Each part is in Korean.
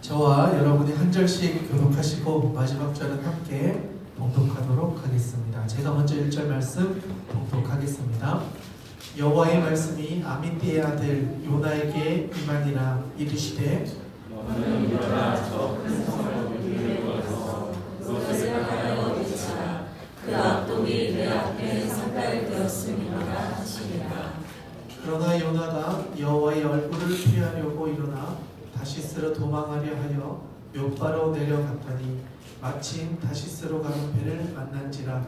저와 여러분이 한 절씩 교독하시고 마지막 절은 함께 봉독하도록 하겠습니다. 제가 먼저 1절 말씀 봉독하겠습니다. 여호와의 말씀이 아미띠의 아들 요나에게 임하니라. 이르시되 너는 일어나 저 큰 성을 위에서 그것을 하여 비치라. 그 악독이 내 앞에 상달되었음이라 하시니라. 그러나 요나가 여호와의 얼굴을 피하려고 일어나 다시스로 도망하려 하여 욥바로 내려갔더니 마침 다시스로 가는 배를 만난지라.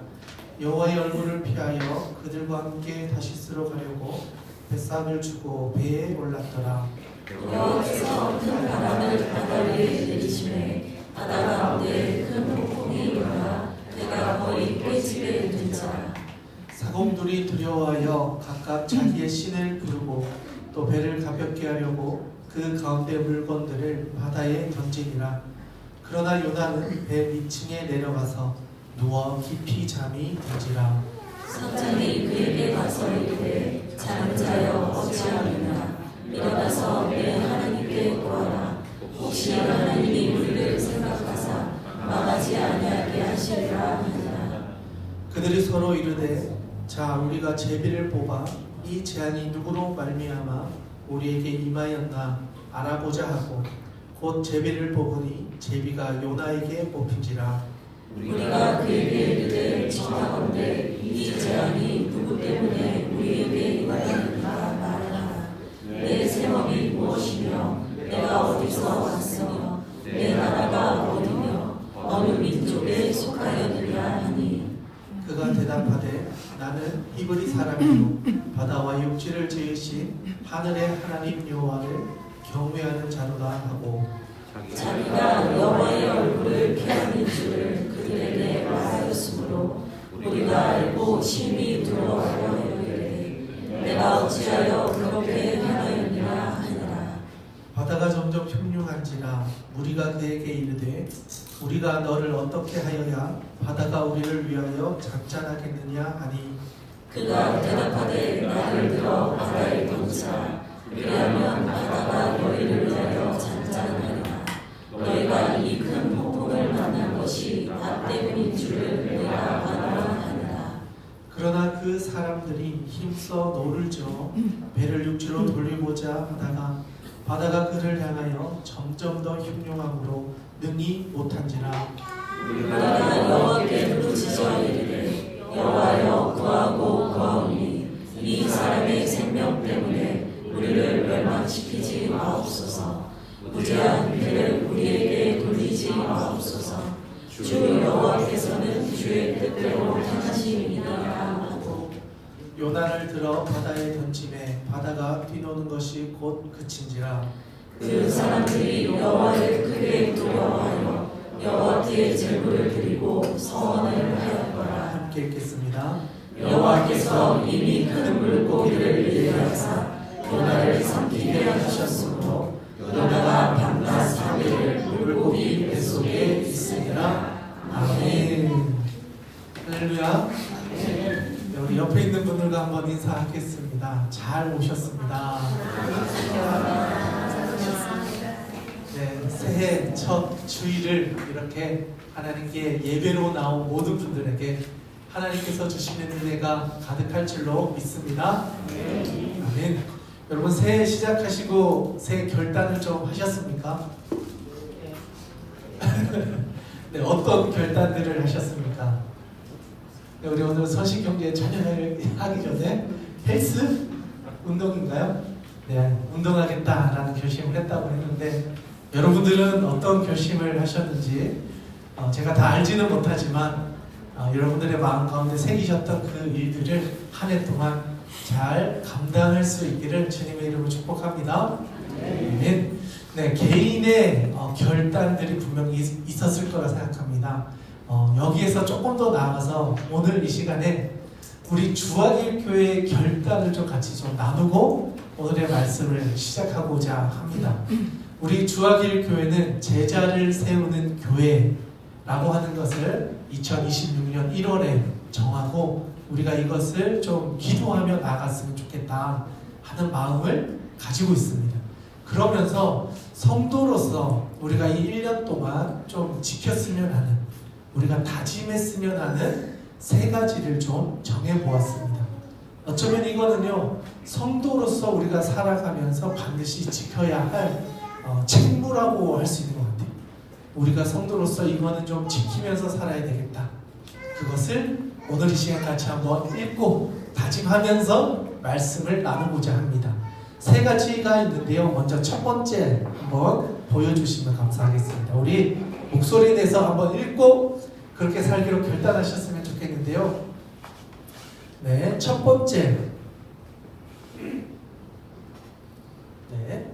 여호와의 얼굴을 피하여 그들과 함께 다시스로 가려고 뱃삭을 주고 배에 올랐더라. 여호와께서 큰 바람을 바다 위에 내리시매 바다 가운데 큰 폭풍이 일어나 배가 거의 깨지게 된지라. 사공들이 두려워하여 각각 자기의 신을 부르고 또 배를 가볍게 하려고 그 가운데 물건들을 바다에 던지니라. 그러나 요나는 배 밑층에 내려가서 누워 깊이 잠이 들지라. 선장이 그에게 가서 이르되 잠자여 어찌하느냐. 일어나서 내 하나님께 구하라. 혹시 하나님이 우리를 생각하사 망하지 아니하게 하시리라 하니라. 그들이 서로 이르되 자 우리가 제비를 뽑아 이 재앙이 누구로 말미암아 우리에게 임하였나 알아보자 하고 곧 제비를 뽑으니 제비가 요나에게 뽑힌지라. 우리가 그에게 이르되 청하건대 이 재앙이 누구 때문에 우리에게 임하였는가 말하라. 내 세력이 무엇이며 내가 어디서 왔으며 내 나라가 어디며 어느 민족에 속하였느냐 하니. 그가 대답하되 나는 히브리 사람이요 바다와 육지를 지으신 하늘의 하나님 여호와를 경외하는 자로다 하고 자기가 여호와의 얼굴을 피하는 줄을 그들에게 말하였으므로 우리가 알고 심히 두려워하여 이르되 내가 어찌하여 그렇게 행하였느냐 하니라. 바다가 점점 흉흉한지라. 무리가 그에게 이르되 우리가 너를 어떻게 하여야 바다가 우리를 위하여 잠잠하겠느냐 하니. 그가 대답하되 나를 들어 바다에 던지라. 그리하면 바다가 너희를 위하여 잠잠하리라. 너희가 이 큰 폭풍을 만난 것이 나 때문인 줄을 내가 아노라 하니라. 그러나 그 사람들이 힘써 노를 저어 배를 육지로 돌리고자 하다가 바다가 그를 향하여 점점 더 흉흉함으로 능히 못한지라. 우리가 여호와께 부르짖어 이르되 여호와여 구하고 구하오니 이 사람의 생명 때문에 우리를 멸망시키지 마옵소서. 무죄한 피를 우리에게 돌리지 마옵소서. 주 여호와께서는 주의 뜻대로 행하심이니라 하고. 요나를 들어 바다에 던짐에 바다가 뛰노는 것이 곧 그친지라. 그 사람들이 여호와를 크게 두려워하여 여호와께 제물을 드리고 서원을 하였더라. 함께 읽겠습니다. 여호와께서 이미 큰 물고기를 예비하사 요나를 삼키게 하셨으므로 요나가 밤낮 3일을 물고기 뱃속에 있으니라. 아멘. 할렐루야. 네, 우리 옆에 있는 분들과 한번 인사하겠습니다. 잘 오셨습니다. 네, 새해 첫 주일을 이렇게 하나님께 예배로 나온 모든 분들에게 하나님께서 주시는 은혜가 가득할 줄로 믿습니다. 아멘. 여러분 새해 시작하시고 새해 결단을 좀 하셨습니까? 네, 어떤 결단들을 하셨습니까? 네, 우리 오늘 서식경제 촬영을 하기 전에 헬스 운동인가요? 네, 운동하겠다라는 결심을 했다고 했는데 여러분들은 어떤 결심을 하셨는지 제가 다 알지는 못하지만 여러분들의 마음 가운데 새기셨던 그 일들을 한 해 동안 잘 감당할 수 있기를 주님의 이름으로 축복합니다. 아멘. 네, 개인의 결단들이 분명히 있었을 거라 생각합니다. 여기에서 조금 더 나아가서 오늘 이 시간에 우리 주하길 교회의 결단을 좀 같이 좀 나누고 오늘의 말씀을 시작하고자 합니다. 우리 주하길 교회는 제자를 세우는 교회라고 하는 것을 2026년 1월에 정하고 우리가 이것을 좀 기도하며 나아갔으면 좋겠다 하는 마음을 가지고 있습니다. 그러면서 성도로서 우리가 이 1년 동안 좀 지켰으면 하는, 우리가 다짐했으면 하는 세 가지를 좀 정해보았습니다. 어쩌면 이거는요, 성도로서 우리가 살아가면서 반드시 지켜야 할 책무라고 할 수 있는 것 같아요. 우리가 성도로서 이거는 좀 지키면서 살아야 되겠다. 그것을 오늘 이 시간 같이 한번 읽고 다짐하면서 말씀을 나누고자 합니다. 세 가지가 있는데요. 먼저 첫 번째 한번 보여주시면 감사하겠습니다. 우리 목소리 내서 한번 읽고 그렇게 살기로 결단하셨으면 좋겠는데요. 네, 첫 번째. 네.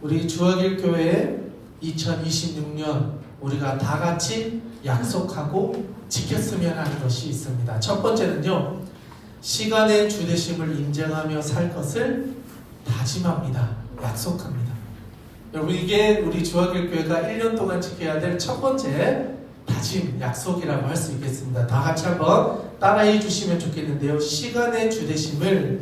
우리 주학일교회 2026년 우리가 다 같이 약속하고 지켰으면 하는 것이 있습니다. 첫 번째는요, 시간의 주되심을 인정하며 살 것을 다짐합니다. 약속합니다. 여러분, 이게 우리 주학일교회가 1년 동안 지켜야 될 첫 번째 다짐, 약속이라고 할 수 있겠습니다. 다 같이 한번 따라해 주시면 좋겠는데요. 시간의 주되심을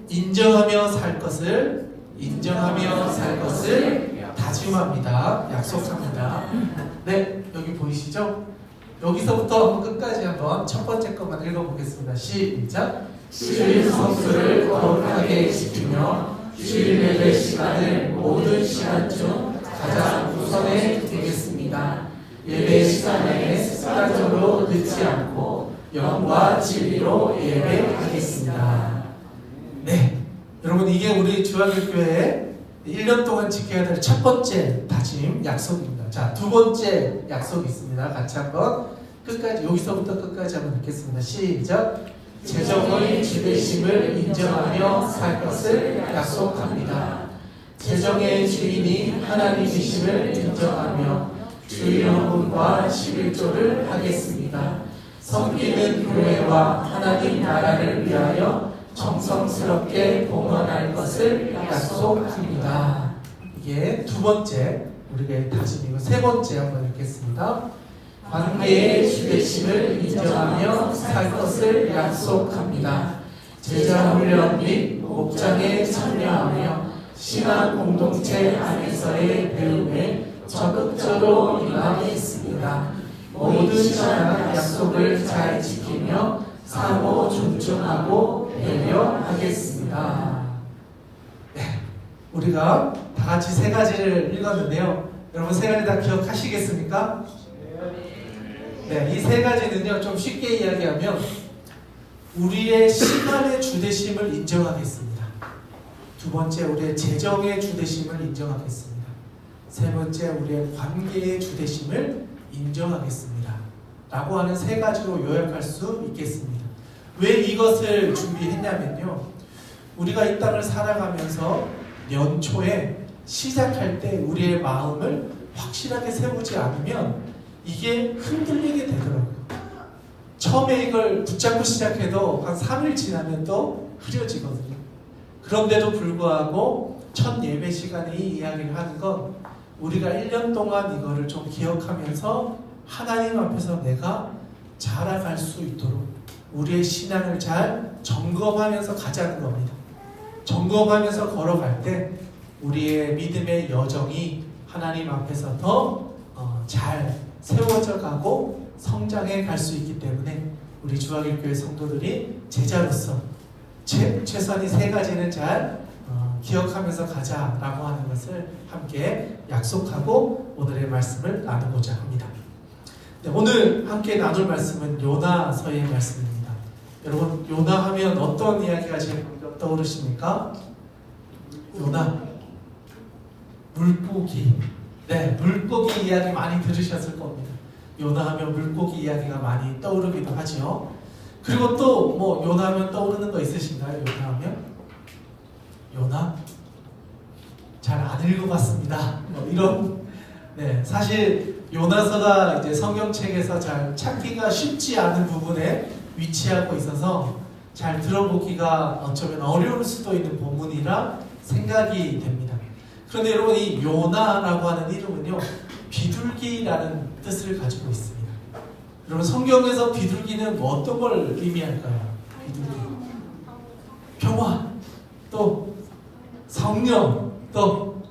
인정하며 살 것을 다짐합니다. 약속합니다. 네, 여기 보이시죠? 여기서부터 끝까지 한번 첫 번째 것만 읽어보겠습니다. 시작! 주일 성수를 거룩하게 지키며 주일 예배 시간을 모든 시간 중 가장 우선에 두겠습니다. 예배 시간에 습관적으로 늦지 않고 영과 진리로 예배하겠습니다. 네, 여러분, 이게 우리 주학일교회 1년 동안 지켜야 될 첫 번째 다짐, 약속입니다. 자, 두 번째 약속이 있습니다. 같이 한번 끝까지, 여기서부터 끝까지 한번 읽겠습니다. 시작! 재정의 주되심을 인정하며 살 것을 약속합니다. 재정의 주인이 하나님이심을 인정하며 주일헌금과 11조를 하겠습니다. 섬기는 교회와 하나님 나라를 위하여 정성스럽게 봉헌할 것을 약속합니다. 이게 두 번째 우리의 다짐이고, 세 번째 한번 읽겠습니다. 관계의 주되심을 인정하며 살 것을 약속합니다. 제자 훈련 및 목장에 참여하며 신앙 공동체 안에서의 배움에 적극적으로 임하겠습니다. 모든 신앙 약속을 잘 지키며 상호 존중하고 배려하겠습니다. 네, 우리가 다 같이 세 가지를 읽었는데요. 여러분, 세 가지 다 기억하시겠습니까? 네, 이 세 가지는요, 좀 쉽게 이야기하면 우리의 시간의 주되심을 인정하겠습니다. 두 번째, 우리의 재정의 주되심을 인정하겠습니다. 세 번째, 우리의 관계의 주되심을 인정하겠습니다. 라고 하는 세 가지로 요약할 수 있겠습니다. 왜 이것을 준비했냐면요, 우리가 이 땅을 살아가면서 연초에 시작할 때 우리의 마음을 확실하게 세우지 않으면 이게 흔들리게 되더라고요. 처음에 이걸 붙잡고 시작해도 한 3일 지나면 또 흐려지거든요. 그런데도 불구하고 첫 예배 시간에 이 이야기를 하는 건 우리가 1년 동안 이거를 좀 기억하면서 하나님 앞에서 내가 자라갈 수 있도록 우리의 신앙을 잘 점검하면서 가자는 겁니다. 점검하면서 걸어갈 때 우리의 믿음의 여정이 하나님 앞에서 더 잘 세워져 가고 성장해 갈 수 있기 때문에 우리 주학일교회 성도들이 제자로서 최소한 이 세 가지는 잘 기억하면서 가자라고 하는 것을 함께 약속하고 오늘의 말씀을 나누고자 합니다. 네, 오늘 함께 나눌 말씀은 요나서의 말씀입니다. 여러분, 요나 하면 어떤 이야기가 제일 먼저 떠오르십니까? 요나, 물고기. 네, 물고기 이야기 많이 들으셨을 겁니다. 요나 하면 물고기 이야기가 많이 떠오르기도 하죠. 그리고 또 뭐 요나 하면 떠오르는 거 있으신가요? 요나 하면? 요나? 잘 안 읽어봤습니다. 뭐 이런. 네, 사실 요나서가 이제 성경책에서 잘 찾기가 쉽지 않은 부분에 위치하고 있어서 잘 들어보기가 어쩌면 어려울 수도 있는 본문이라 생각이 됩니다. 그런데 여러분, 이 요나라고 하는 이름은요, 비둘기라는 뜻을 가지고 있습니다. 여러분 성경에서 비둘기는 뭐 어떤 걸 의미할까요? 비둘기. 평화, 또 성령, 또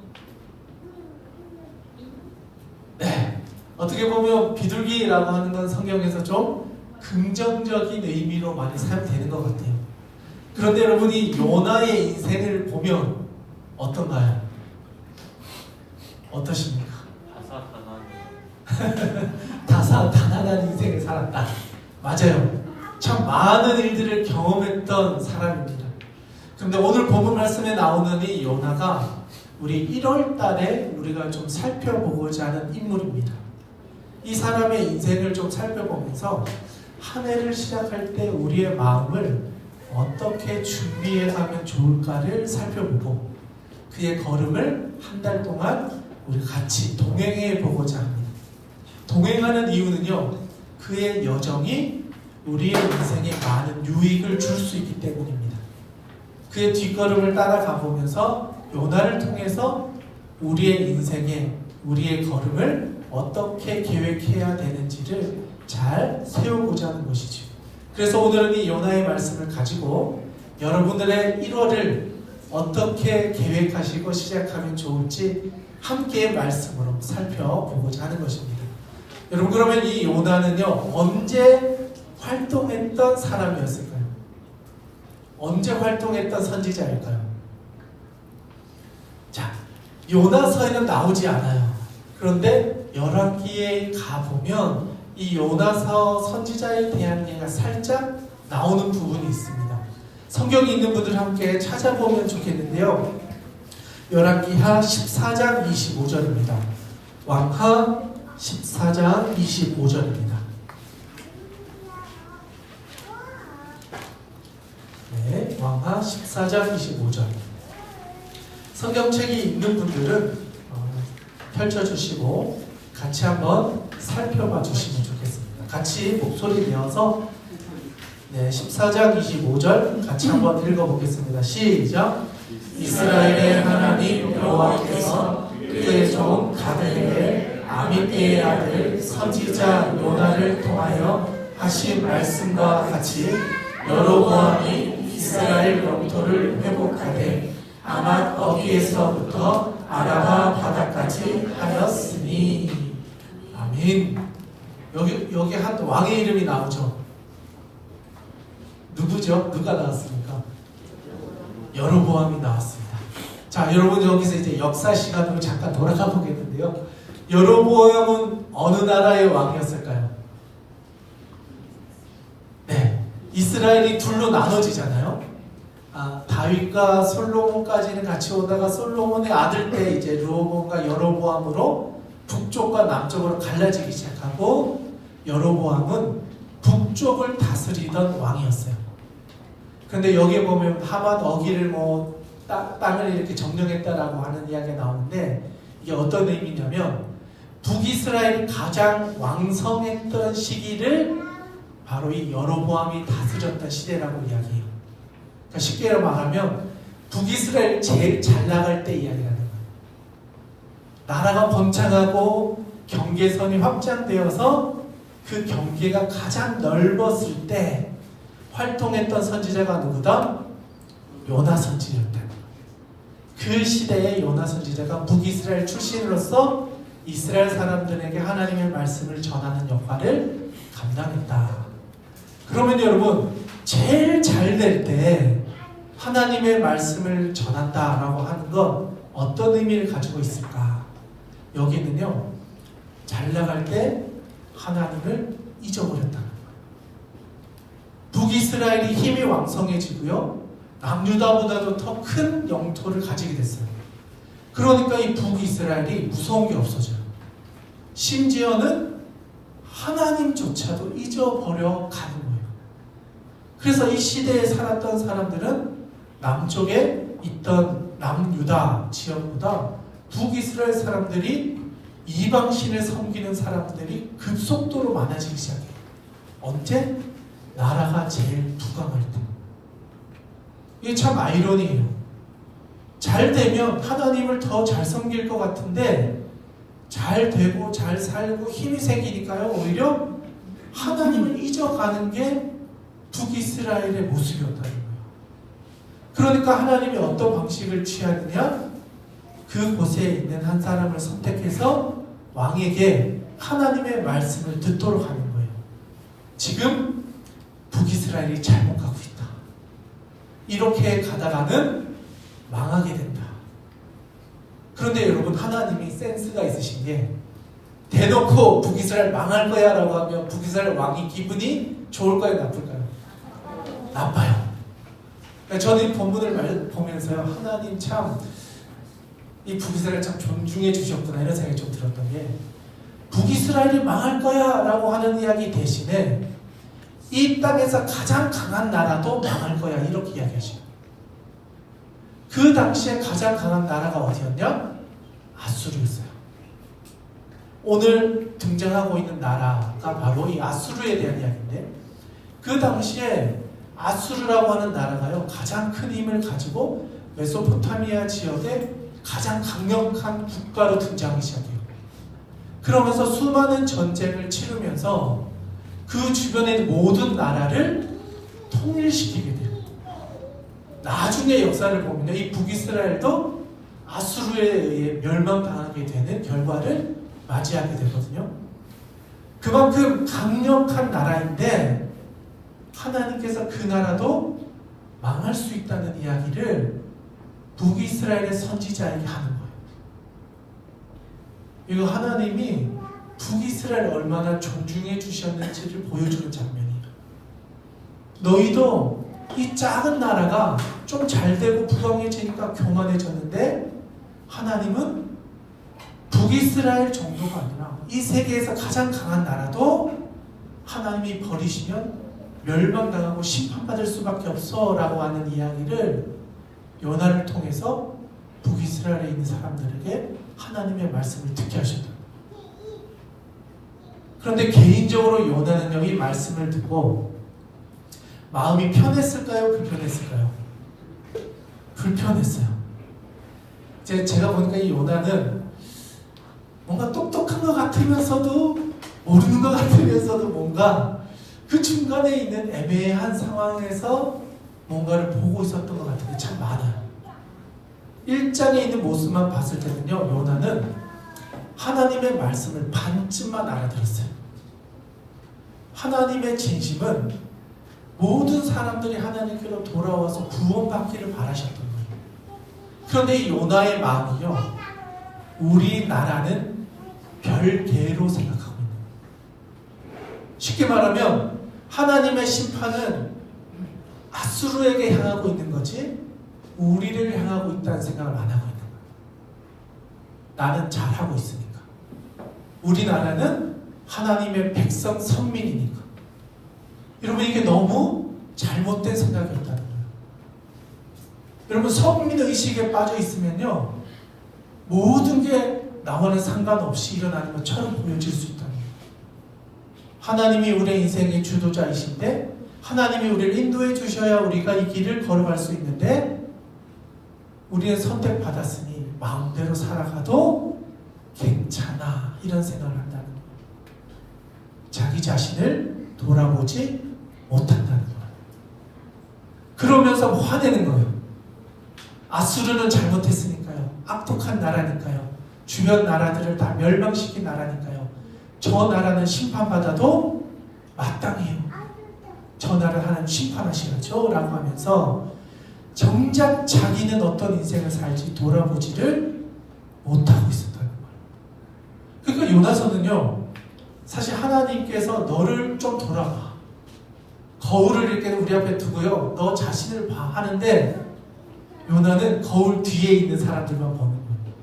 네, 어떻게 보면 비둘기라고 하는 건 성경에서 좀 긍정적인 의미로 많이 사용되는 것 같아요. 그런데 여러분이 요나의 인생을 보면 어떤가요? 어떠십니까? 다사다난한 인생을 살았다. 맞아요. 참 많은 일들을 경험했던 사람입니다. 그런데 오늘 본문 말씀에 나오는 이 요나가 우리 1월 달에 우리가 좀 살펴보고자 하는 인물입니다. 이 사람의 인생을 좀 살펴보면서 한 해를 시작할 때 우리의 마음을 어떻게 준비해 가면 좋을까를 살펴보고 그의 걸음을 한 달 동안 우리 같이 동행해 보고자 합니다. 동행하는 이유는요, 그의 여정이 우리의 인생에 많은 유익을 줄 수 있기 때문입니다. 그의 뒷걸음을 따라가 보면서 요나를 통해서 우리의 인생에 우리의 걸음을 어떻게 계획해야 되는지를 잘 세우고자 하는 것이죠. 그래서 오늘은 이 요나의 말씀을 가지고 여러분들의 1월을 어떻게 계획하시고 시작하면 좋을지 함께 말씀으로 살펴보고자 하는 것입니다. 여러분, 그러면 이 요나는요, 언제 활동했던 사람이었을까요? 언제 활동했던 선지자일까요? 자, 요나서에는 나오지 않아요. 그런데 열왕기에 가보면 이 요나서 선지자에 대한 얘기가 살짝 나오는 부분이 있습니다. 성경이 있는 분들 함께 찾아보면 좋겠는데요. 열왕기하 14장 25절입니다. 왕하 14장 25절입니다. 네, 왕하 14장 25절. 성경책이 있는 분들은 펼쳐주시고 같이 한번 살펴봐 주시면 좋겠습니다. 같이 목소리 내어서 14장 25절 같이 한번 읽어보겠습니다. 시작. 이스라엘의 하나님 여호와께서 그의 종 가드에게 아미떼의 아들 선지자 요나를 통하여 하신 말씀과 같이 여로보암이 이스라엘 영토를 회복하되 아맛 어귀에서부터 아라바 바다까지 하였으니. 아멘. 여기 한 왕의 이름이 나오죠. 누구죠? 누가 나왔습니까? 여로보암이 나왔습니다. 자, 여러분 여기서 이제 역사 시간으로 잠깐 돌아가 보겠는데요. 여로보암은 어느 나라의 왕이었을까요? 네, 이스라엘이 둘로 나눠지잖아요. 다윗과 솔로몬까지는 같이 오다가 솔로몬의 아들 때 이제 르호보암과 여로보암으로 북쪽과 남쪽으로 갈라지기 시작하고 여로보암은 북쪽을 다스리던 왕이었어요. 그런데 여기에 보면 하만 어기를 땅을 이렇게 점령했다라고 하는 이야기가 나오는데 이게 어떤 의미냐면 북이스라엘이 가장 왕성했던 시기를 바로 이 여로보암이 다스렸던 시대라고 이야기해요. 그러니까 쉽게 말하면 북이스라엘 제일 잘 나갈 때 이야기라는 거예요. 나라가 번창하고 경계선이 확장되어서 그 경계가 가장 넓었을 때 활동했던 선지자가 누구다? 요나 선지자였다. 그 시대에 요나 선지자가 북이스라엘 출신으로서 이스라엘 사람들에게 하나님의 말씀을 전하는 역할을 감당했다. 그러면 여러분, 제일 잘 될 때 하나님의 말씀을 전한다라고 하는 건 어떤 의미를 가지고 있을까? 여기는요, 잘 나갈 때 하나님을 잊어버렸다는 거예요. 북이스라엘이 힘이 왕성해지고요, 남유다보다도 더 큰 영토를 가지게 됐어요. 그러니까 이 북이스라엘이 무서운 게 없어져요. 심지어는 하나님조차도 잊어버려 가는 거예요. 그래서 이 시대에 살았던 사람들은 남쪽에 있던 남유다 지역보다 북이스라엘 사람들이 이방신을 섬기는 사람들이 급속도로 많아지기 시작해요. 언제? 나라가 제일 부강할 때. 이게 참 아이러니해요. 잘 되면 하나님을 더 잘 섬길 것 같은데 잘 되고 잘 살고 힘이 생기니까요, 오히려 하나님을 잊어가는 게 북이스라엘의 모습이었다는 거예요. 그러니까 하나님이 어떤 방식을 취하느냐? 그곳에 있는 한 사람을 선택해서 왕에게 하나님의 말씀을 듣도록 하는 거예요. 지금 북이스라엘이 잘못 가고 있다. 이렇게 가다가는 망하게 된다. 그런데 여러분, 하나님이 센스가 있으신 게 대놓고 북이스라엘 망할 거야 라고 하면 북이스라엘 왕이 기분이 좋을까요? 나쁠까요? 나빠요. 그러니까 저는 이 본문을 보면서요, 하나님 참 이 북이스라엘 참 존중해 주셨구나 이런 생각이 좀 들었던 게, 북이스라엘이 망할 거야 라고 하는 이야기 대신에 이 땅에서 가장 강한 나라도 망할 거야 이렇게 이야기하시고, 그 당시에 가장 강한 나라가 어디였냐? 아수르였어요. 오늘 등장하고 있는 나라가 바로 이 아수르에 대한 이야기인데, 그 당시에 아수르라고 하는 나라가요, 가장 큰 힘을 가지고 메소포타미아 지역에 가장 강력한 국가로 등장하기 시작해요. 그러면서 수많은 전쟁을 치르면서 그 주변에 있는 모든 나라를 통일시키게 돼요. 나중에 역사를 보면요, 이 북이스라엘도 아수르에 의해 멸망당하게 되는 결과를 맞이하게 되거든요. 그만큼 강력한 나라인데 하나님께서 그 나라도 망할 수 있다는 이야기를 북이스라엘의 선지자에게 하는 거예요. 이거 하나님이 북이스라엘을 얼마나 존중해 주셨는지를 보여주는 장면이에요. 너희도 이 작은 나라가 좀 잘되고 부강해지니까 교만해졌는데, 하나님은 북이스라엘 정도가 아니라 이 세계에서 가장 강한 나라도 하나님이 버리시면 멸망당하고 심판받을 수밖에 없어 라고 하는 이야기를 요나를 통해서 북이스라엘에 있는 사람들에게 하나님의 말씀을 듣게 하셨다. 그런데 개인적으로 요나는요, 이 말씀을 듣고 마음이 편했을까요? 불편했을까요? 불편했어요. 제가 보니까 이 요나는 뭔가 똑똑한 것 같으면서도 모르는 것 같으면서도 뭔가 그 중간에 있는 애매한 상황에서 뭔가를 보고 있었던 것 같은 게 참 많아요. 1장에 있는 모습만 봤을 때는요, 요나는 하나님의 말씀을 반쯤만 알아들었어요. 하나님의 진심은 모든 사람들이 하나님께로 돌아와서 구원받기를 바라셨던 거예요. 그런데 이 요나의 마음이요, 우리나라는 별개로 생각하고 있는 거예요. 쉽게 말하면 하나님의 심판은 아수르에게 향하고 있는 거지 우리를 향하고 있다는 생각을 안 하고 있는 거예요. 나는 잘하고 있으니까. 우리나라는 하나님의 백성 선민이니까. 여러분, 이게 너무 잘못된 생각이었다는 거예요. 여러분, 선민의식에 빠져 있으면요, 모든 게 나와는 상관없이 일어나는 것처럼 보여질 수 있다는 거예요. 하나님이 우리의 인생의 주도자이신데 하나님이 우리를 인도해 주셔야 우리가 이 길을 걸어갈 수 있는데, 우리는 선택받았으니 마음대로 살아가도 괜찮아 이런 생각을 한다는 거예요. 자기 자신을 돌아보지 못한다는 거예요. 그러면서 화내는 거예요. 아수르는 잘못했으니까요. 악독한 나라니까요. 주변 나라들을 다 멸망시킨 나라니까요. 저 나라는 심판받아도 마땅해요. 저 나라를 하나님 심판하시겠죠? 라고 하면서 정작 자기는 어떤 인생을 살지 돌아보지를 못하고 있었다는 거예요. 그러니까 요나서는요, 사실 하나님께서 너를 좀 돌아봐, 거울을 이렇게 우리 앞에 두고요, 너 자신을 봐 하는데, 요나는 거울 뒤에 있는 사람들만 보는 거예요.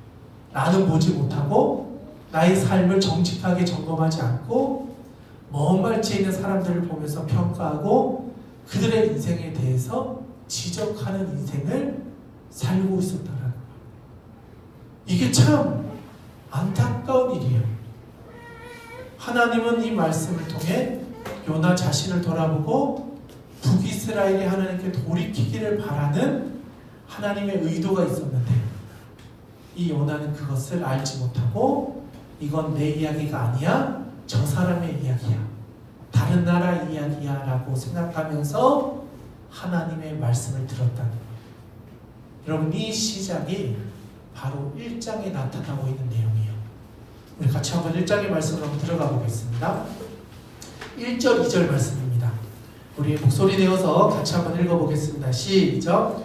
나는 보지 못하고 나의 삶을 정직하게 점검하지 않고 먼 발치에 있는 사람들을 보면서 평가하고 그들의 인생에 대해서 지적하는 인생을 살고 있었다는 거예요. 이게 참 안타까운 일이에요. 하나님은 이 말씀을 통해 요나 자신을 돌아보고 북이스라엘이 하나님께 돌이키기를 바라는 하나님의 의도가 있었는데, 이 요나는 그것을 알지 못하고 이건 내 이야기가 아니야, 저 사람의 이야기야, 다른 나라 이야기야 라고 생각하면서 하나님의 말씀을 들었다는 거예요. 여러분, 이 시작이 바로 1장에 나타나고 있는 내용이에요. 우리 같이 한번 1장의 말씀으로 한번 들어가 보겠습니다. 1절, 2절 말씀입니다. 우리 목소리 내어서 같이 한번 읽어보겠습니다. 시작.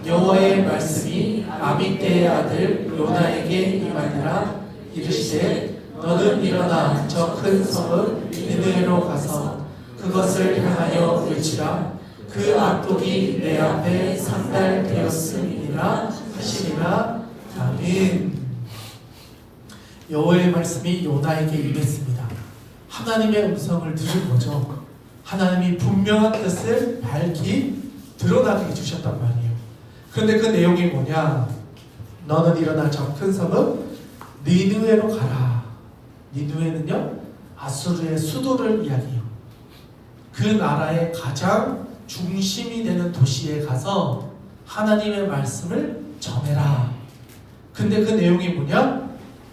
여호와의 말씀이 아미떼의 아들 요나에게 임하니라. 이르시되 너는 일어나 저 큰 성읍 니느웨로 가서 그것을 향하여 외치라. 그 악독이 내 앞에 상달되었음이니라 하시니라. 아멘. 여호와의 말씀이 요나에게 임했습니다. 하나님의 음성을 들은 거죠. 하나님이 분명한 뜻을 밝히 드러나게 해주셨단 말이에요. 그런데 그 내용이 뭐냐? 너는 일어나 저 큰 성읍 니느웨로 가라. 니느웨는요, 아수르의 수도를 이야기해요. 그 나라의 가장 중심이 되는 도시에 가서 하나님의 말씀을 전해라. 근데 그 내용이 뭐냐?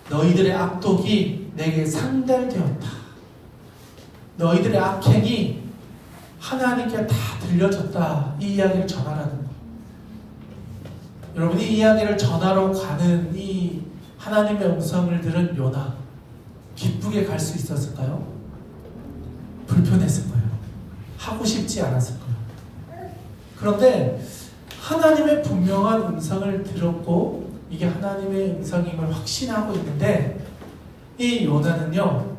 너희들의 악독이 내게 상달되었다. 너희들의 악행이 하나님께 다 들려졌다. 이 이야기를 전하라는 거예요. 여러분이 이 이야기를 전하러 가는 이 하나님의 음성을 들은 요나, 기쁘게 갈 수 있었을까요? 불편했을 거예요. 하고 싶지 않았을 거예요. 그런데 하나님의 분명한 음성을 들었고 이게 하나님의 음성임을 확신하고 있는데, 이 요나는요,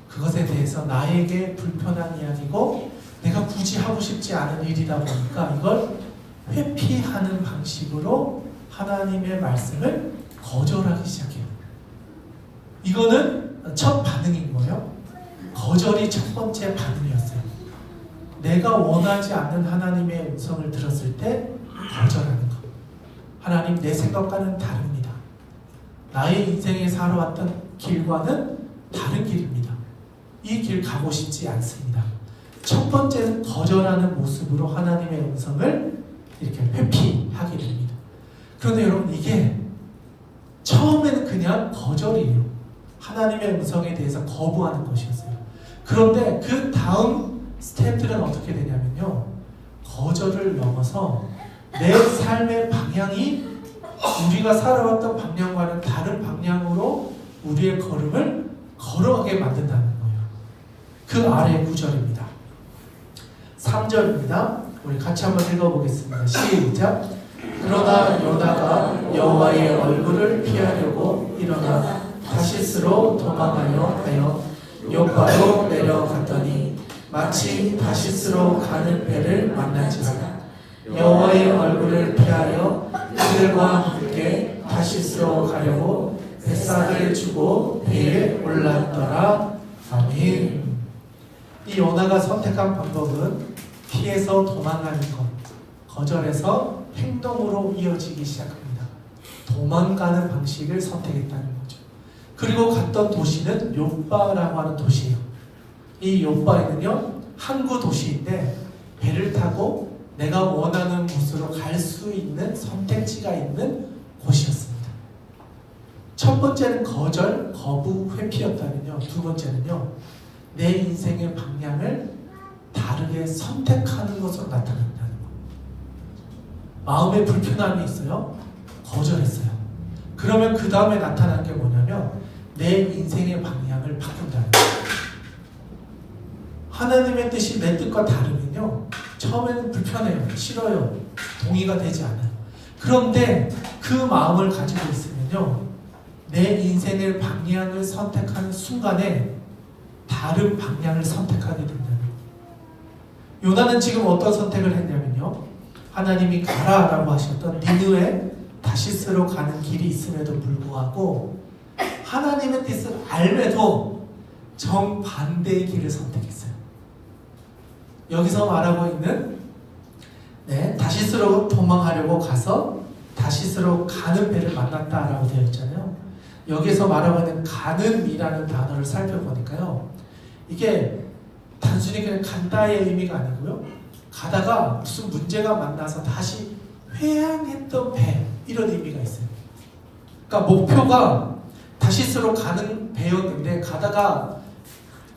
그것에 대해서 나에게 불편한 이야기고 내가 굳이 하고 싶지 않은 일이다 보니까 이걸 회피하는 방식으로 하나님의 말씀을 거절하기 시작해요. 이거는 첫 반응인 거예요. 거절이 첫 번째 반응이었어요. 내가 원하지 않는 하나님의 음성을 들었을 때 거절하는 것. 하나님, 내 생각과는 다릅니다. 나의 인생에 살아왔던 길과는 다른 길입니다. 이 길 가고 싶지 않습니다. 첫 번째는 거절하는 모습으로 하나님의 음성을 이렇게 회피하게 됩니다. 그런데 여러분, 이게 처음에는 그냥 거절이에요. 하나님의 음성에 대해서 거부하는 것이었어요. 그런데 그 다음 스텝들은 어떻게 되냐면요, 거절을 넘어서 내 삶의 방향이 우리가 살아왔던 방향과는 다른 방향으로 우리의 걸음을 걸어가게 만든다는 거예요. 그 아래 구절입니다. 3절입니다. 우리 같이 한번 읽어보겠습니다. 시작. 그러나 요나가 여호와의 얼굴을 피하려고 일어나 다시스로 도망하려 하여 요파로 내려갔더니 마침 다시스로 가는 배를 만난지라. 여호와의 얼굴을 피하여 그들과 함께 다시스로 가려고 뱃살을 주고 배에 올랐더라. 아멘. 이 요나가 선택한 방법은 피해서 도망가는 것, 거절해서 행동으로 이어지기 시작합니다. 도망가는 방식을 선택했다는 거죠. 그리고 갔던 도시는 요빠라고 하는 도시예요. 이 요빠에는요, 항구 도시인데 배를 타고 내가 원하는 곳으로 갈 수 있는 선택지가 있는 곳이었습니다. 첫 번째는 거절, 거부, 회피였다면요, 두 번째는요, 내 인생의 방향을 다르게 선택하는 것으로 나타난다는 거예요. 마음에 불편함이 있어요. 거절했어요. 그러면 그 다음에 나타난 게 뭐냐면 내 인생의 방향을 바꾼다는 거예요. 하나님의 뜻이 내 뜻과 다르면요, 처음에는 불편해요. 싫어요. 동의가 되지 않아요. 그런데 그 마음을 가지고 있으면요, 내 인생의 방향을 선택하는 순간에 다른 방향을 선택하게 된다는 거예요. 요나는 지금 어떤 선택을 했냐면요, 하나님이 가라라고 하셨던 니느웨 다시스로 가는 길이 있음에도 불구하고 하나님의 뜻을 알매도 정반대의 길을 선택했어요. 여기서 말하고 있는 다시스로 도망하려고 가서 다시스로 가는 배를 만났다라고 되어 있잖아요. 여기서 말하고 있는 가는이라는 단어를 살펴보니까요, 이게 단순히 그냥 간다의 의미가 아니고요, 가다가 무슨 문제가 만나서 다시 회항했던 배, 이런 의미가 있어요. 그러니까 목표가 다시스로 가는 배였는데 가다가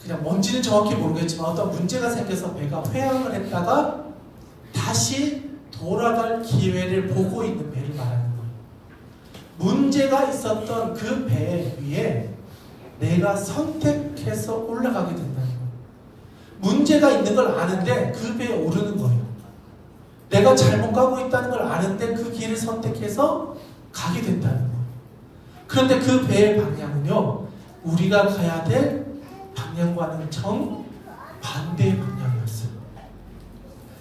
그냥 뭔지는 정확히 모르겠지만 어떤 문제가 생겨서 배가 회항을 했다가 다시 돌아갈 기회를 보고 있는 배를 말하는 거예요. 문제가 있었던 그 배 위에 내가 선택해서 올라가게 된다는 거예요. 문제가 있는 걸 아는데 그 배에 오르는 거예요. 내가 잘못 가고 있다는 걸 아는데 그 길을 선택해서 가게 된다는 거예요. 그런데 그 배의 방향은요, 우리가 가야 될 방향과는 정반대의 방향이었어요.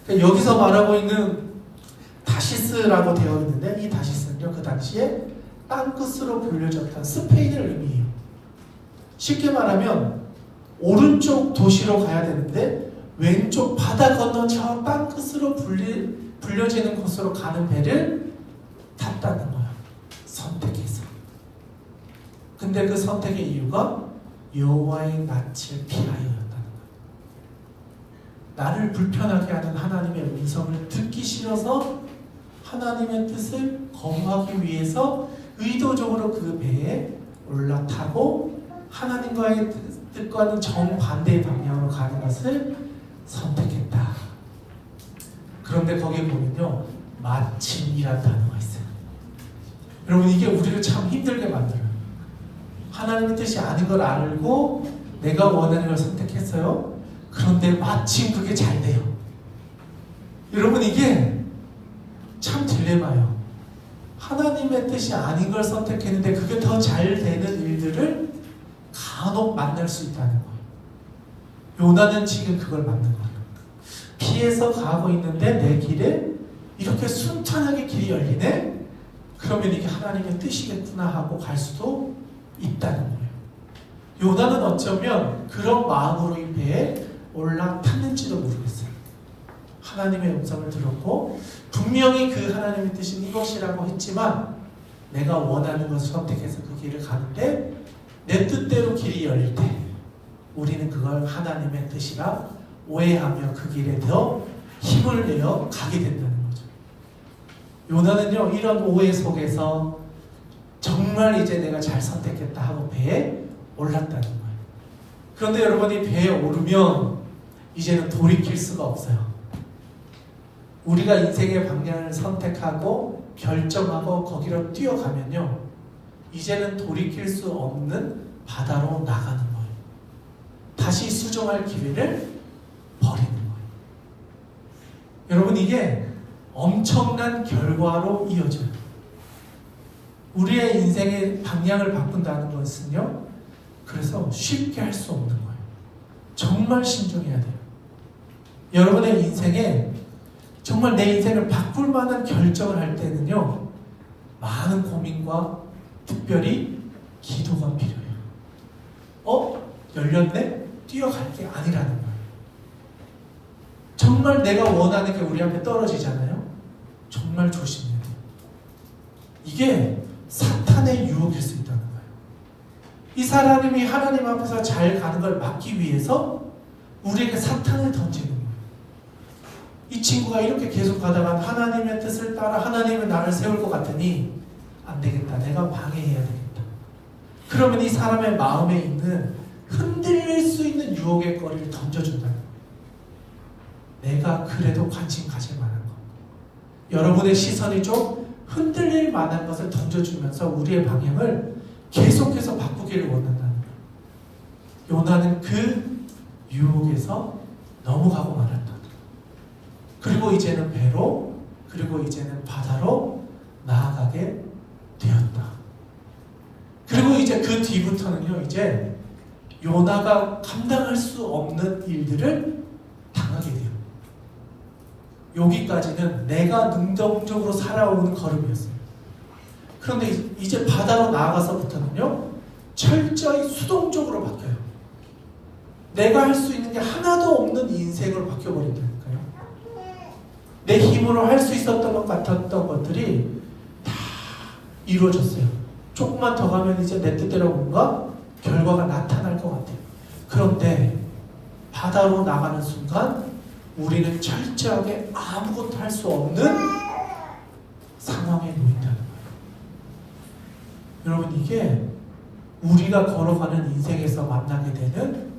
그러니까 여기서 말하고 있는 다시스라고 되어 있는데 이 다시스는요, 그 당시에 땅끝으로 불려졌던 스페인을 의미해요. 쉽게 말하면 오른쪽 도시로 가야 되는데 왼쪽 바다 건너 저 땅끝으로 불려지는 곳으로 가는 배를 탔다는 거예요. 선택해서. 근데 그 선택의 이유가 여호와의 낯을 피하여였다는 거예요. 나를 불편하게 하는 하나님의 음성을 듣기 싫어서 하나님의 뜻을 거부하기 위해서 의도적으로 그 배에 올라타고 하나님과의 뜻과는 정반대의 방향으로 가는 것을 선택했다. 그런데 거기에 보면요, 마침이라는 단어가 있어요. 여러분, 이게 우리를 참 힘들게 만들어요. 하나님의 뜻이 아닌 걸 알고 내가 원하는 걸 선택했어요. 그런데 마침 그게 잘 돼요. 여러분, 이게 참 딜레마예요. 하나님의 뜻이 아닌 걸 선택했는데 그게 더 잘 되는 일들을 간혹 만날 수 있다는 거예요. 요나는 지금 그걸 만난 거예요. 피해서 가고 있는데 내 길에 이렇게 순탄하게 길이 열리네? 그러면 이게 하나님의 뜻이겠구나 하고 갈 수도 있다는 거예요. 요나는 어쩌면 그런 마음으로 이 배에 올라탔는지도 모르겠어요. 하나님의 음성을 들었고 분명히 그 하나님의 뜻은 이것이라고 했지만 내가 원하는 것을 선택해서 그 길을 가는데 내 뜻대로 길이 열릴 때 우리는 그걸 하나님의 뜻이라 오해하며 그 길에 더 힘을 내어 가게 된다는 거죠. 요나는요, 이런 오해 속에서 정말 이제 내가 잘 선택했다 하고 배에 올랐다는 거예요. 그런데 여러분이 배에 오르면 이제는 돌이킬 수가 없어요. 우리가 인생의 방향을 선택하고 결정하고 거기로 뛰어가면요, 이제는 돌이킬 수 없는 바다로 나가는 거예요. 다시 수정할 기회를 버리는 거예요. 여러분, 이게 엄청난 결과로 이어져요. 우리의 인생의 방향을 바꾼다는 것은요, 그래서 쉽게 할 수 없는 거예요. 정말 신중해야 돼요. 여러분의 인생에 정말 내 인생을 바꿀 만한 결정을 할 때는요, 많은 고민과 특별히 기도가 필요해요. 열렸네? 뛰어갈 게 아니라는 거예요. 정말 내가 원하는 게 우리 앞에 떨어지잖아요. 정말 조심해야 돼요. 이게 사탄의 유혹일 수 있다는 거예요. 이 사람이 하나님 앞에서 잘 가는 걸 막기 위해서 우리에게 사탄을 던지는 거예요. 이 친구가 이렇게 계속 가다가 하나님의 뜻을 따라 하나님은 나를 세울 것 같으니 안 되겠다. 내가 방해해야 되겠다. 그러면 이 사람의 마음에 있는 흔들릴 수 있는 유혹의 거리를 던져준다는 거예요. 내가 그래도 관심 가질 만한 것. 여러분의 시선이 좀 흔들릴 만한 것을 던져주면서 우리의 방향을 계속해서 바꾸기를 원한다는 거예요. 요나는 그 유혹에서 넘어가고 말았다. 그리고 이제는 배로, 그리고 이제는 바다로 나아가게 되었다. 그리고 이제 그 뒤부터는요, 이제 요나가 감당할 수 없는 일들을 당하게 돼요. 여기까지는 내가 능동적으로 살아오는 걸음이었어요. 그런데 이제 바다로 나아가서부터는요, 철저히 수동적으로 바뀌어요. 내가 할 수 있는 게 하나도 없는 인생으로 바뀌어버린다니까요. 내 힘으로 할 수 있었던 것 같았던 것들이 다 이루어졌어요. 조금만 더 가면 이제 내 뜻대로 뭔가 결과가 나타날 것 같아요. 그런데 바다로 나가는 순간 우리는 철저하게 아무것도 할 수 없는 상황에 놓인다는 거예요. 여러분, 이게 우리가 걸어가는 인생에서 만나게 되는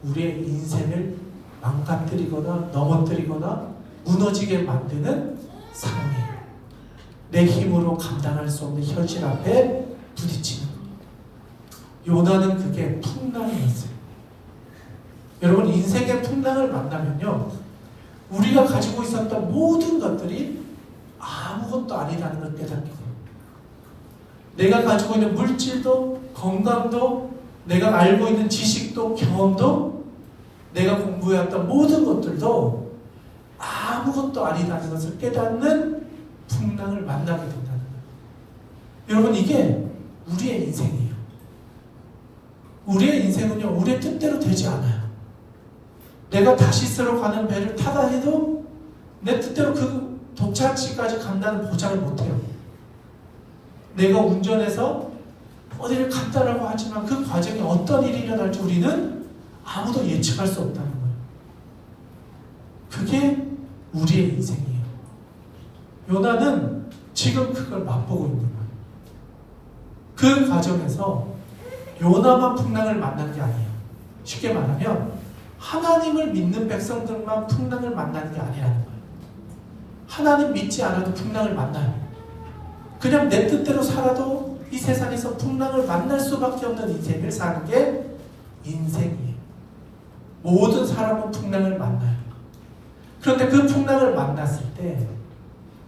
우리의 인생을 망가뜨리거나 넘어뜨리거나 무너지게 만드는 상황이에요. 내 힘으로 감당할 수 없는 현실 앞에 부딪히는 거예요. 요나는 그게 풍랑이었어요. 여러분, 인생의 풍랑을 만나면요, 우리가 가지고 있었던 모든 것들이 아무것도 아니라는 걸 깨닫게 돼요. 내가 가지고 있는 물질도, 건강도, 내가 알고 있는 지식도, 경험도, 내가 공부해왔던 모든 것들도 아무것도 아니라는 것을 깨닫는 풍랑을 만나게 된다는 거예요. 여러분, 이게 우리의 인생이에요. 우리의 인생은요, 우리의 뜻대로 되지 않아요. 내가 다시스로 가는 배를 타다 해도 내 뜻대로 그 독차지까지 간다는 보장을 못해요. 내가 운전해서 어디를 갔다라고 하지만 그 과정에 어떤 일이 일어날지 우리는 아무도 예측할 수 없다는 거예요. 그게 우리의 인생이에요. 요나는 지금 그걸 맛보고 있는 거예요. 그 과정에서 요나만 풍랑을 만난 게 아니에요. 쉽게 말하면 하나님을 믿는 백성들만 풍랑을 만나는 게 아니라는 거예요. 하나님 믿지 않아도 풍랑을 만나요. 그냥 내 뜻대로 살아도 이 세상에서 풍랑을 만날 수밖에 없는 인생을 사는 게 인생이에요. 모든 사람은 풍랑을 만나요. 그런데 그 풍랑을 만났을 때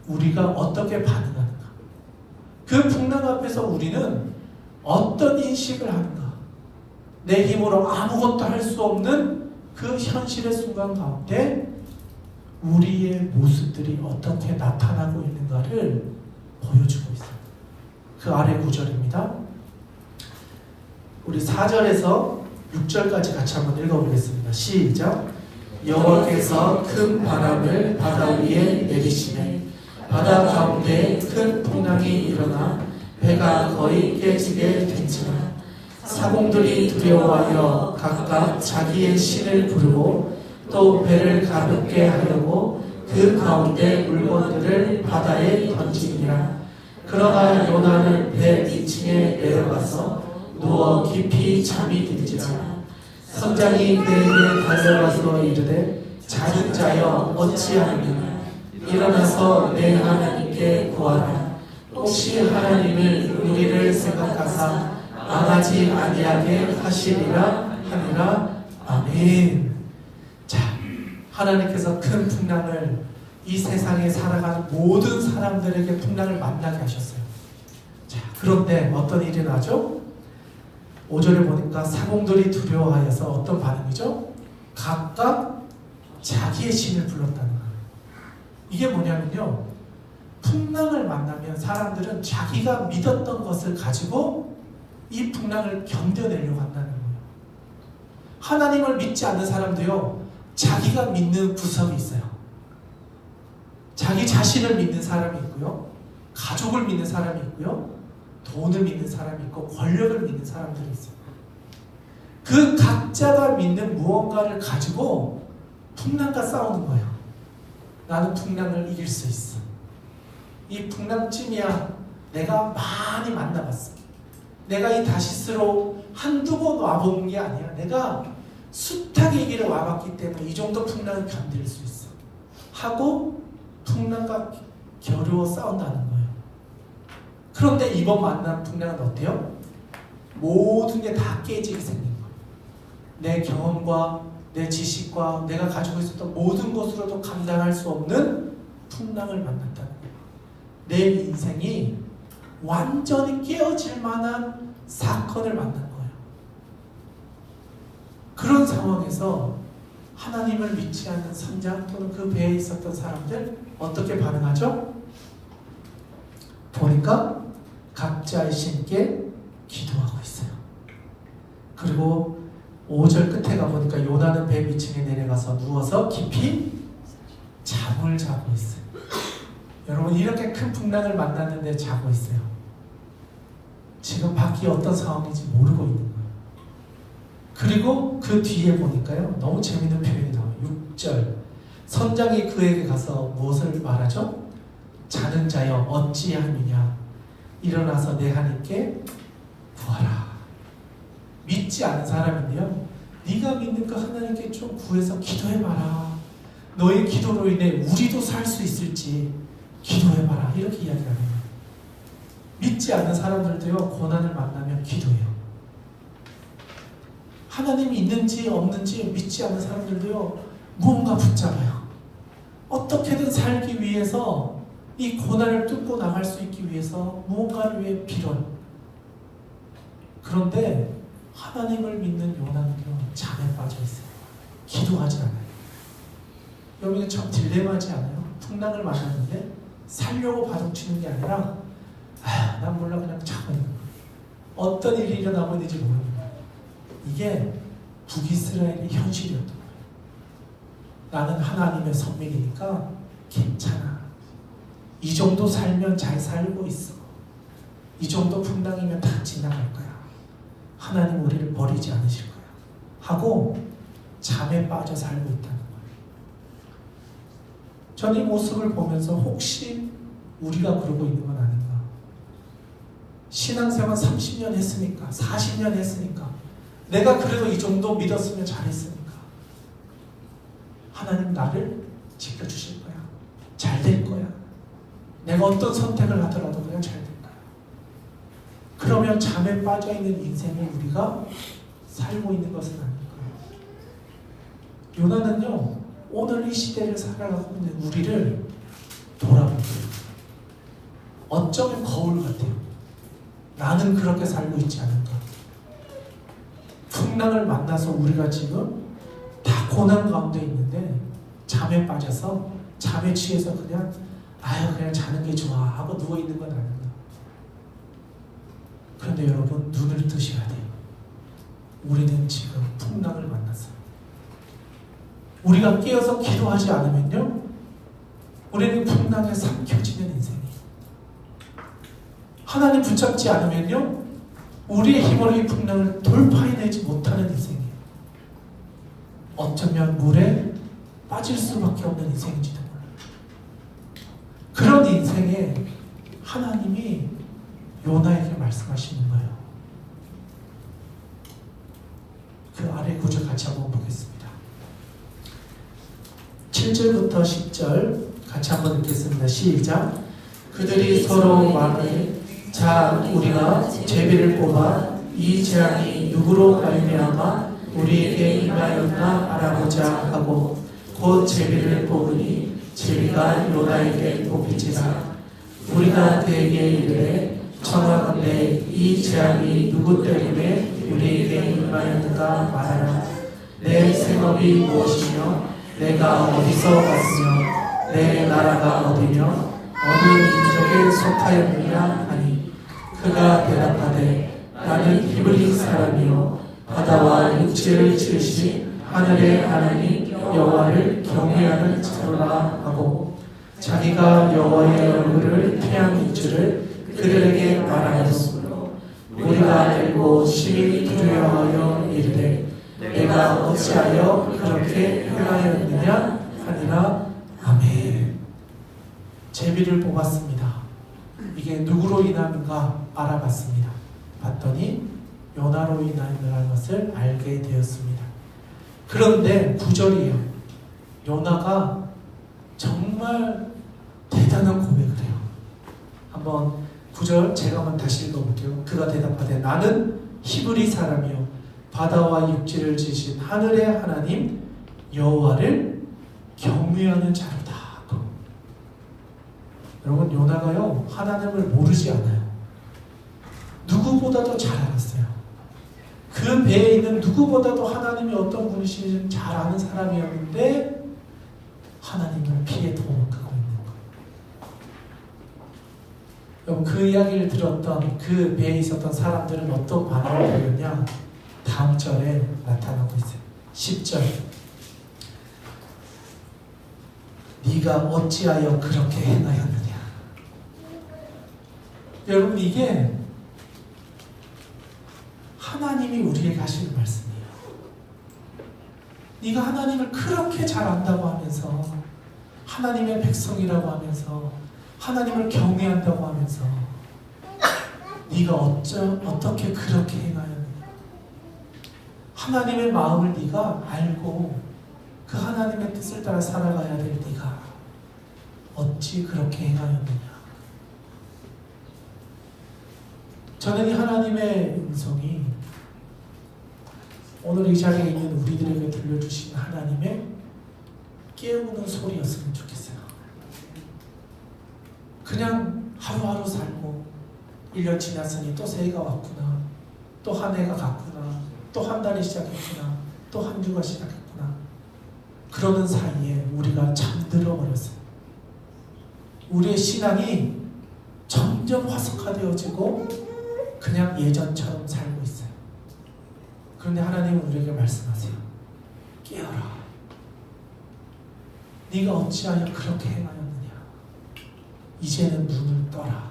우리가 어떻게 반응하는가? 그 풍랑 앞에서 우리는 어떤 인식을 하는가? 내 힘으로 아무것도 할 수 없는 그 현실의 순간 가운데 우리의 모습들이 어떻게 나타나고 있는가를 보여주고 있어요. 그 아래 구절입니다. 우리 4절에서 6절까지 같이 한번 읽어보겠습니다. 시작. 여호와께서 큰 바람을 바다 위에 내리시매 바다 가운데 큰 풍랑이 일어나 배가 거의 깨지게 된지라 사공들이 두려워하여 각각 자기의 신을 부르고 또 배를 가볍게 하려고 그 가운데 물건들을 바다에 던지니라. 그러나 요나는 배 2층에 내려가서 누워 깊이 잠이 들지라. 선장이 그에게 달려가서 이르되 자는 자여 어찌하느냐 일어나서 내 하나님께 구하라. 혹시 하나님을 우리를 생각하사 망하지 아니하게 하시리라 하니라. 아멘. 자, 하나님께서 큰 풍랑을 이 세상에 살아가는 모든 사람들에게 풍랑을 만나게 하셨어요. 자, 그런데 어떤 일이 나죠? 5절에 보니까 사공들이 두려워하여서 어떤 반응이죠? 각각 자기의 신을 불렀다는 거예요. 이게 뭐냐면요, 풍랑을 만나면 사람들은 자기가 믿었던 것을 가지고 이 풍랑을 견뎌내려고 한다는 거예요. 하나님을 믿지 않는 사람도요, 자기가 믿는 구석이 있어요. 자기 자신을 믿는 사람이 있고요, 가족을 믿는 사람이 있고요, 돈을 믿는 사람이 있고 권력을 믿는 사람들이 있어요. 그 각자가 믿는 무언가를 가지고 풍랑과 싸우는 거예요. 나는 풍랑을 이길 수 있어. 이 풍랑쯤이야 내가 많이 만나봤어. 내가 이 다시스로 한두 번 와본 게 아니야. 내가 숱하게 이 길을 와봤기 때문에 이 정도 풍랑을 견딜 수 있어 하고 풍랑과 겨루어 싸운다는 거예요. 그런데 이번 만난 풍랑은 어때요? 모든 게 다 깨지게 생긴 거예요. 내 경험과 내 지식과 내가 가지고 있었던 모든 것으로도 감당할 수 없는 풍랑을 만났다는 거예요. 내 인생이 완전히 깨어질 만한 사건을 만난 거예요. 그런 상황에서 하나님을 믿지 않는 선장 또는 그 배에 있었던 사람들 어떻게 반응하죠? 보니까 각자의 신께 기도하고 있어요. 그리고 5절 끝에 가보니까 요나는 배 밑층에 내려가서 누워서 깊이 잠을 자고 있어요. 여러분, 이렇게 큰 풍랑을 만났는데 자고 있어요. 지금 밖이 어떤 상황인지 모르고 있는 거예요. 그리고 그 뒤에 보니까요, 너무 재밌는 표현이 나와요. 6절. 선장이 그에게 가서 무엇을 말하죠? 자는 자여 어찌하느냐 일어나서 내 하나님께 구하라. 믿지 않은 사람인데요, 네가 믿는 거 하나님께 좀 구해서 기도해봐라. 너의 기도로 인해 우리도 살 수 있을지 기도해봐라. 이렇게 이야기하는 거예요. 믿지 않는 사람들도요, 고난을 만나면 기도해요. 하나님이 있는지 없는지 믿지 않는 사람들도요, 무언가 붙잡아요. 어떻게든 살기 위해서 이 고난을 뚫고 나갈 수 있기 위해서 무언가를 위해 빌어요. 그런데 하나님을 믿는 요나는요, 잠에 빠져 있어요. 기도하지 않아요. 여기는 참 딜레마지 않아요? 풍랑을 만났는데 살려고 바둑치는 게 아니라 난 몰라 그냥 자고 있는 거예요. 어떤 일이 일어나고 있는지 모르는 거예요. 이게 북이스라엘의 현실이었던 거예요. 나는 하나님의 선민이니까 괜찮아. 이 정도 살면 잘 살고 있어. 이 정도 풍랑이면 다 지나갈 거야. 하나님 우리를 버리지 않으실 거야. 하고 잠에 빠져 살고 있다는 거예요. 저는 이 모습을 보면서 혹시 우리가 그러고 있는 건 아닌가. 신앙생활 30년 했으니까, 40년 했으니까, 내가 그래도 이 정도 믿었으면 잘했으니까 하나님 나를 지켜주실 거야. 잘 될 거야. 내가 어떤 선택을 하더라도 그냥 잘 될 거야. 그러면 잠에 빠져있는 인생을 우리가 살고 있는 것은 아닐 거예요. 요나는요, 오늘 이 시대를 살아가고 있는 우리를 돌아보세요. 어쩌면 거울 같아요. 나는 그렇게 살고 있지 않은가. 풍랑을 만나서 우리가 지금 다 고난 가운데 있는데 잠에 빠져서, 잠에 취해서 그냥 그냥 자는 게 좋아 하고 누워있는 건 아닌가. 그런데 여러분, 눈을 뜨셔야 돼요. 우리는 지금 풍랑을 만났어요. 우리가 깨어서 기도하지 않으면요, 우리는 풍랑에 삼켜지는 인생이에요. 하나님 붙잡지 않으면요, 우리의 힘으로 이 풍랑을 돌파해내지 못하는 인생이에요. 어쩌면 물에 빠질 수밖에 없는 인생인지도 몰라요. 그런 인생에 하나님이 요나에게 말씀하시는 거예요. 그 아래 구절 같이 한번 보겠습니다. 7절부터 10절 같이 한번 읽겠습니다. 시작. 그들이 서로 말하되 자 우리가 제비를 뽑아 이 재앙이 누구로 말미암아 우리에게 임하였나 알아보자 하고 곧 제비를 뽑으니 제비가 요나에게 뽑히지라. 우리가 그에게 이르되 청하건대 이 재앙이 누구 때문에 우리에게 임하였는가 말하라. 내 생업이 무엇이며 내가 어디서 왔으며 내 나라가 어디며 어느 민족에 속하였느냐 하니 그가 대답하되 나는 히브리 사람이요 바다와 육지를 지으신 하늘의 하나님 여호와를 경외하는 자로라 하고 자기가 여호와의 얼굴을 피한 줄을 그들에게 말하였으므로 우리가 알고 심히 두려워하여 이르되 내가 어찌하여 그렇게 행하였느냐 하니라. 아멘. 제비를 뽑았습니다. 이게 누구로 인함인가 알아봤습니다. 봤더니 요나로 인함이라는 것을 알게 되었습니다. 그런데 9절이에요. 요나가 정말 대단한 고백을 해요. 한번 9절 제가 한번 다시 읽어볼게요. 그가 대답하되 나는 히브리 사람이요 바다와 육지를 지으신 하늘의 하나님 여호와를 경외하는 자로다. 여러분, 요나가요 하나님을 모르지 않아요. 누구보다도 잘 알았어요. 그 배에 있는 누구보다도 하나님이 어떤 분이신지 잘 아는 사람이었는데 하나님을 피해 도망가고 있는 거예요. 여러분, 그 이야기를 들었던 그 배에 있었던 사람들은 어떤 반응을 보였냐? 다음 절에 나타나고 있어요. 10절. 네가 어찌하여 그렇게 행하였느냐. 여러분, 이게 하나님이 우리에게 하시는 말씀이에요. 네가 하나님을 그렇게 잘 안다고 하면서 하나님의 백성이라고 하면서 하나님을 경외한다고 하면서 네가 어떻게 그렇게 행하였느냐. 하나님의 마음을 네가 알고 그 하나님의 뜻을 따라 살아가야 될 네가 어찌 그렇게 행하였느냐. 저는 이 하나님의 음성이 오늘 이 자리에 있는 우리들에게 들려주신 하나님의 깨우는 소리였으면 좋겠어요. 그냥 하루하루 살고 1년 지났으니 또 새해가 왔구나, 또 한 해가 갔구나, 또 한 달이 시작했구나, 또 한 주가 시작했구나. 그러는 사이에 우리가 잠들어 버렸어요. 우리의 신앙이 점점 화석화되어지고 그냥 예전처럼 살고 있어요. 그런데 하나님은 우리에게 말씀하세요. 깨어라. 네가 어찌하여 그렇게 행하였느냐. 이제는 눈을 떠라.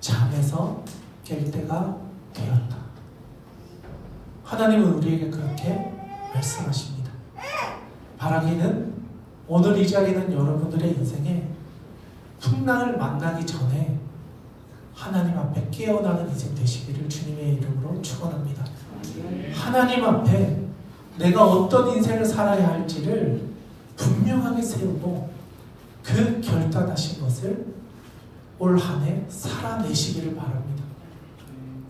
잠에서 깰 때가 되었다. 하나님은 우리에게 그렇게 말씀하십니다. 바라기는 오늘 이 자리는 여러분들의 인생에 풍랑을 만나기 전에 하나님 앞에 깨어나는 인생 되시기를 주님의 이름으로 축원합니다. 하나님 앞에 내가 어떤 인생을 살아야 할지를 분명하게 세우고 그 결단하신 것을 올 한 해 살아내시기를 바랍니다.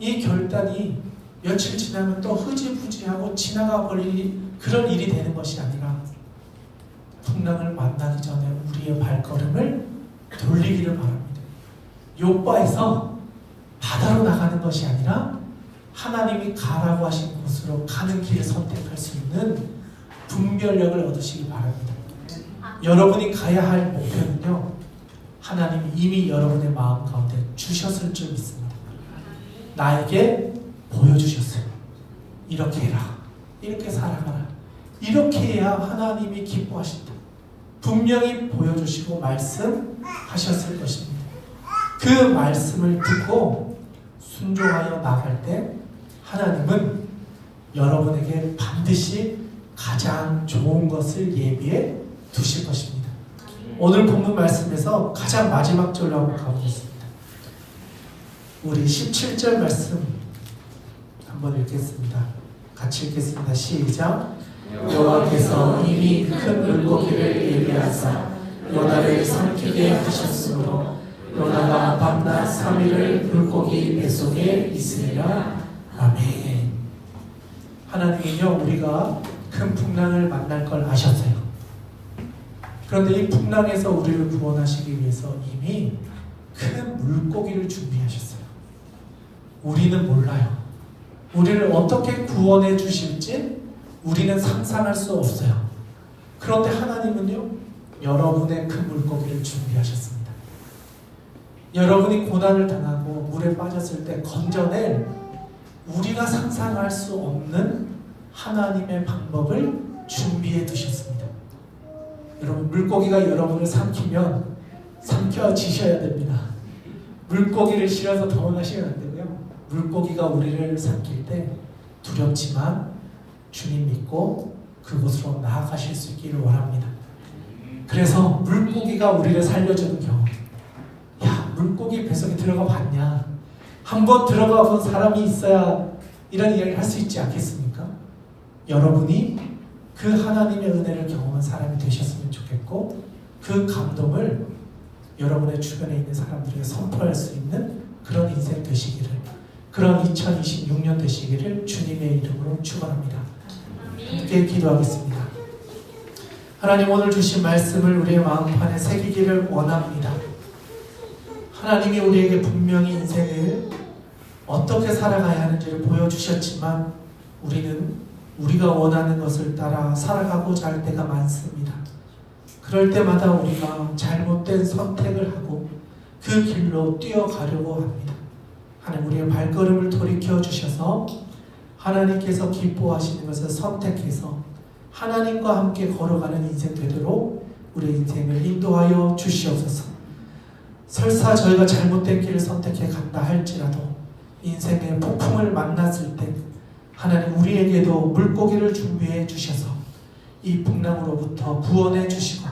이 결단이 며칠 지나면 또 흐지부지하고 지나가 버릴 그런 일이 되는 것이 아니라 풍랑을 만나기 전에 우리의 발걸음을 돌리기를 바랍니다. 욥바에서 바다로 나가는 것이 아니라 하나님이 가라고 하신 곳으로 가는 길을 선택할 수 있는 분별력을 얻으시기 바랍니다. 여러분이 가야 할 목표는요, 하나님이 이미 여러분의 마음 가운데 주셨을 줄 믿습니다. 나에게 보여주셨어요. 이렇게 해라, 이렇게 살아가라, 이렇게 해야 하나님이 기뻐하신다. 분명히 보여주시고 말씀하셨을 것입니다. 그 말씀을 듣고 순종하여 나갈 때 하나님은 여러분에게 반드시 가장 좋은 것을 예비해 두실 것입니다. 오늘 본문 말씀에서 가장 마지막 절로 한번 가보겠습니다. 우리 17절 말씀 한번 읽겠습니다. 같이 읽겠습니다. 시작. 여호와께서 이미 큰 물고기를 예비하사 요나를 삼키게 하셨으므로 요나가 밤낮 3일을 물고기 뱃속에 있으리라. 아멘. 하나님은요, 우리가 큰 풍랑을 만날 걸 아셨어요. 그런데 이 풍랑에서 우리를 구원하시기 위해서 이미 큰 물고기를 준비하셨어요. 우리는 몰라요. 우리를 어떻게 구원해 주실지 우리는 상상할 수 없어요. 그런데 하나님은요, 여러분의 큰 물고기를 준비하셨습니다. 여러분이 고난을 당하고 물에 빠졌을 때 건져낼 우리가 상상할 수 없는 하나님의 방법을 준비해 두셨습니다. 여러분, 물고기가 여러분을 삼키면 삼켜지셔야 됩니다. 물고기를 실어서 도망가시면 안 되고요. 물고기가 우리를 삼킬 때 두렵지만 주님 믿고 그곳으로 나아가실 수 있기를 원합니다. 그래서 물고기가 우리를 살려주는 경우, 야, 물고기 뱃속에 들어가 봤냐? 한번 들어가 본 사람이 있어야 이런 이야기를 할 수 있지 않겠습니까? 여러분이 그 하나님의 은혜를 경험한 사람이 되셨으면 좋겠고, 그 감동을 여러분의 주변에 있는 사람들에게 선포할 수 있는 그런 인생 되시기를, 그런 2026년 되시기를 주님의 이름으로 축원합니다. 함께 기도하겠습니다. 하나님, 오늘 주신 말씀을 우리의 마음판에 새기기를 원합니다. 하나님이 우리에게 분명히 인생을 어떻게 살아가야 하는지를 보여주셨지만 우리는 우리가 원하는 것을 따라 살아가고자 할 때가 많습니다. 그럴 때마다 우리가 잘못된 선택을 하고 그 길로 뛰어가려고 합니다. 하나님, 우리의 발걸음을 돌이켜 주셔서 하나님께서 기뻐하시는 것을 선택해서 하나님과 함께 걸어가는 인생 되도록 우리 인생을 인도하여 주시옵소서. 설사 저희가 잘못된 길을 선택해 간다 할지라도 인생의 폭풍을 만났을 때 하나님, 우리에게도 물고기를 준비해 주셔서 이 풍랑으로부터 구원해 주시고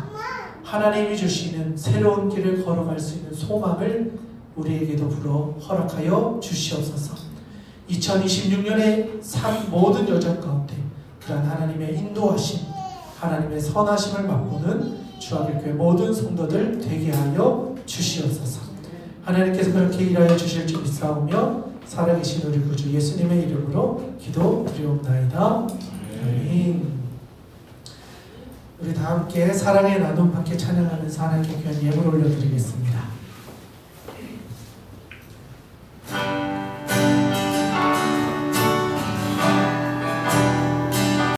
하나님이 주시는 새로운 길을 걸어갈 수 있는 소망을 우리에게도 불어 허락하여 주시옵소서. 2026년의 삶 모든 여정 가운데 그러한 하나님의 인도하심, 하나님의 선하심을 맛보는 주합일교회 모든 성도들 되게 하여 주시옵소서. 하나님께서 그렇게 일하여 주실 줄 믿사오며 살아계신 우리 구주 예수님의 이름으로 기도드리옵나이다. 아멘. 우리 다 함께 사랑의 나눔 함께 찬양하면서 하나님께 귀한 예물 올려드리겠습니다.